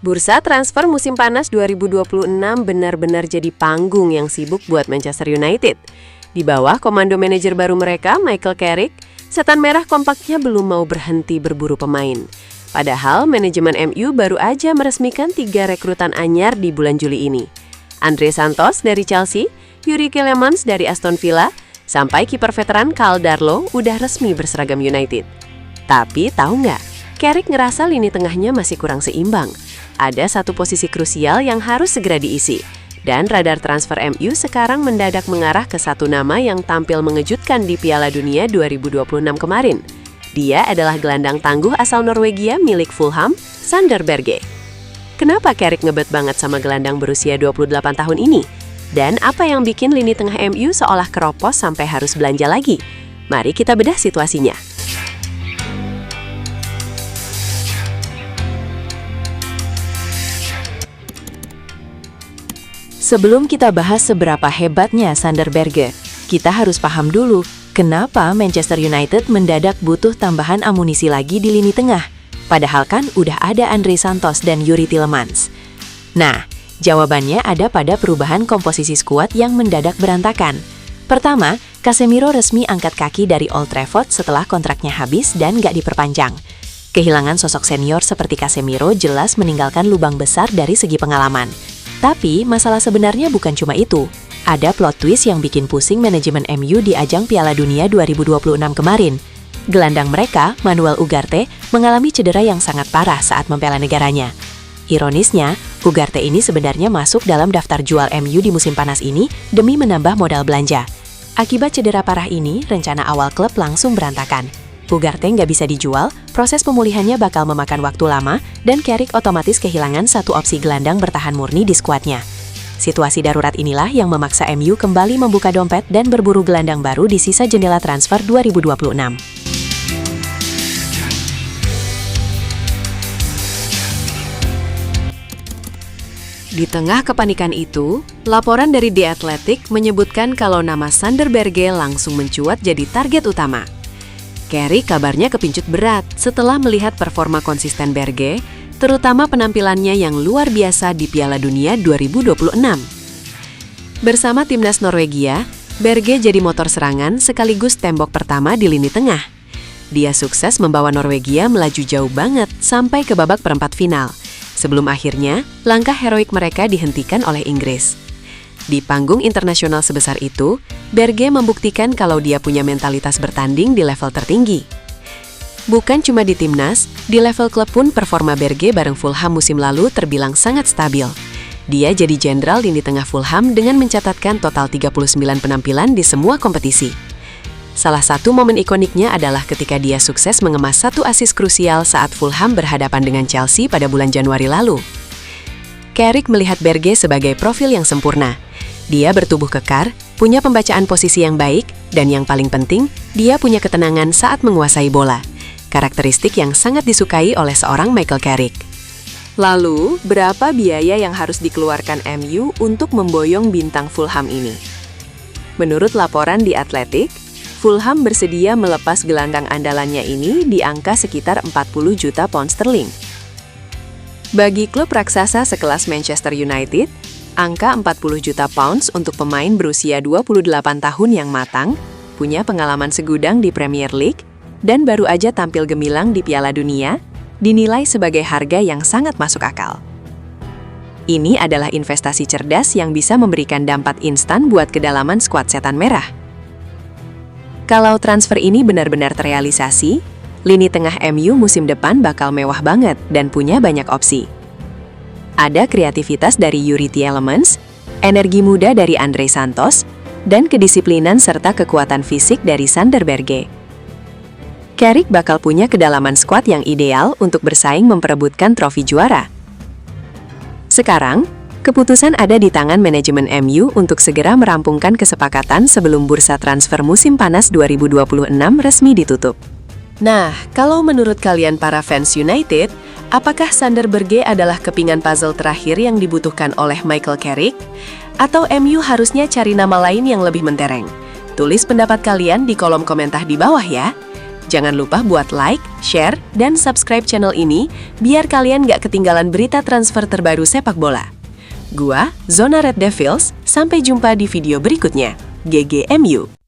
Bursa transfer musim panas 2026 benar-benar jadi panggung yang sibuk buat Manchester United. Di bawah komando manajer baru mereka, Michael Carrick, setan merah kompaknya belum mau berhenti berburu pemain. Padahal manajemen MU baru aja meresmikan 3 rekrutan anyar di bulan Juli ini. Andre Santos dari Chelsea, Yuri Tielemans dari Aston Villa, sampai kiper veteran Karl Darlow udah resmi berseragam United. Tapi tahu nggak, Carrick ngerasa lini tengahnya masih kurang seimbang. Ada satu posisi krusial yang harus segera diisi. Dan radar transfer MU sekarang mendadak mengarah ke satu nama yang tampil mengejutkan di Piala Dunia 2026 kemarin. Dia adalah gelandang tangguh asal Norwegia milik Fulham, Sander Berge. Kenapa Carrick ngebet banget sama gelandang berusia 28 tahun ini? Dan apa yang bikin lini tengah MU seolah keropos sampai harus belanja lagi? Mari kita bedah situasinya. Sebelum kita bahas seberapa hebatnya Sander Berge, kita harus paham dulu kenapa Manchester United mendadak butuh tambahan amunisi lagi di lini tengah. Padahal kan udah ada Andre Santos dan Yuri Tielemans. Nah, jawabannya ada pada perubahan komposisi skuad yang mendadak berantakan. Pertama, Casemiro resmi angkat kaki dari Old Trafford setelah kontraknya habis dan gak diperpanjang. Kehilangan sosok senior seperti Casemiro jelas meninggalkan lubang besar dari segi pengalaman. Tapi masalah sebenarnya bukan cuma itu. Ada plot twist yang bikin pusing manajemen MU di ajang Piala Dunia 2026 kemarin. Gelandang mereka, Manuel Ugarte, mengalami cedera yang sangat parah saat membela negaranya. Ironisnya, Ugarte ini sebenarnya masuk dalam daftar jual MU di musim panas ini demi menambah modal belanja. Akibat cedera parah ini, rencana awal klub langsung berantakan. Ugarte nggak bisa dijual, proses pemulihannya bakal memakan waktu lama, dan Carrick otomatis kehilangan satu opsi gelandang bertahan murni di skuadnya. Situasi darurat inilah yang memaksa MU kembali membuka dompet dan berburu gelandang baru di sisa jendela transfer 2026. Di tengah kepanikan itu, laporan dari The Athletic menyebutkan kalau nama Sander Berge langsung mencuat jadi target utama. Carrick kabarnya kepincut berat setelah melihat performa konsisten Berge, terutama penampilannya yang luar biasa di Piala Dunia 2026. Bersama timnas Norwegia, Berge jadi motor serangan sekaligus tembok pertama di lini tengah. Dia sukses membawa Norwegia melaju jauh banget sampai ke babak perempat final. Sebelum akhirnya, langkah heroik mereka dihentikan oleh Inggris. Di panggung internasional sebesar itu, Berge membuktikan kalau dia punya mentalitas bertanding di level tertinggi. Bukan cuma di timnas, di level klub pun performa Berge bareng Fulham musim lalu terbilang sangat stabil. Dia jadi jenderal lini tengah Fulham dengan mencatatkan total 39 penampilan di semua kompetisi. Salah satu momen ikoniknya adalah ketika dia sukses mengemas satu assist krusial saat Fulham berhadapan dengan Chelsea pada bulan Januari lalu. Carrick melihat Berge sebagai profil yang sempurna. Dia bertubuh kekar, punya pembacaan posisi yang baik, dan yang paling penting, dia punya ketenangan saat menguasai bola. Karakteristik yang sangat disukai oleh seorang Michael Carrick. Lalu, berapa biaya yang harus dikeluarkan MU untuk memboyong bintang Fulham ini? Menurut laporan di Athletic, Fulham bersedia melepas gelandang andalannya ini di angka sekitar 40 juta pound sterling. Bagi klub raksasa sekelas Manchester United, angka 40 juta pounds untuk pemain berusia 28 tahun yang matang, punya pengalaman segudang di Premier League, dan baru aja tampil gemilang di Piala Dunia, dinilai sebagai harga yang sangat masuk akal. Ini adalah investasi cerdas yang bisa memberikan dampak instan buat kedalaman skuad setan merah. Kalau transfer ini benar-benar terrealisasi, lini tengah MU musim depan bakal mewah banget dan punya banyak opsi. Ada kreativitas dari Yuri Tielemans, energi muda dari Andre Santos, dan kedisiplinan serta kekuatan fisik dari Sander Berge. Carrick bakal punya kedalaman skuad yang ideal untuk bersaing memperebutkan trofi juara. Sekarang, keputusan ada di tangan manajemen MU untuk segera merampungkan kesepakatan sebelum bursa transfer musim panas 2026 resmi ditutup. Nah, kalau menurut kalian para fans United, apakah Sander Berge adalah kepingan puzzle terakhir yang dibutuhkan oleh Michael Carrick? Atau MU harusnya cari nama lain yang lebih mentereng? Tulis pendapat kalian di kolom komentar di bawah ya. Jangan lupa buat like, share, dan subscribe channel ini biar kalian gak ketinggalan berita transfer terbaru sepak bola. Gua, Zona Red Devils, sampai jumpa di video berikutnya. GGMU.